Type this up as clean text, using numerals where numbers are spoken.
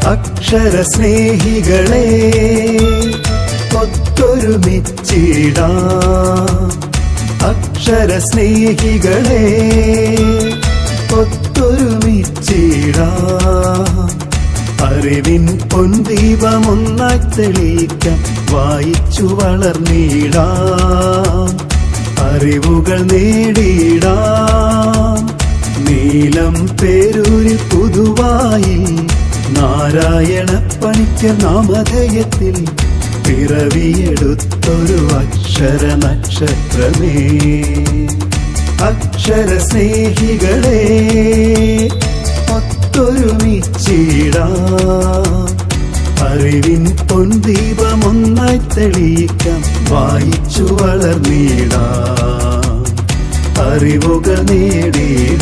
അക്ഷര സ്നേഹികളെ ഒത്തൊരുമിച്ചിടാം. അക്ഷര സ്നേഹികളെ ഒത്തൊരുമിച്ചിടാം. അറിവിൻ പൊൻദീപമൊന്നായി തെളിയിക്കാം, വായിച്ചു വളർന്നിടാം. അറിവുകൾ നേടിയിടാം. നീലം പേരൂരിൽ പുതുവായിൽ നാരായണ പണിക്കർ നാമധേയത്തിൽ പിറവിയെടുത്തൊരു അക്ഷര നക്ഷത്രമേ. അക്ഷര സ്നേഹികളെ ഒത്തൊരുമിച്ചിടാം. അറിവിൻ പൊൻദീപമൊന്നായി തെളിയിക്കാം, വായിച്ചു വളർന്നിടാം. അറിവുകൾ നേടിയിടാം.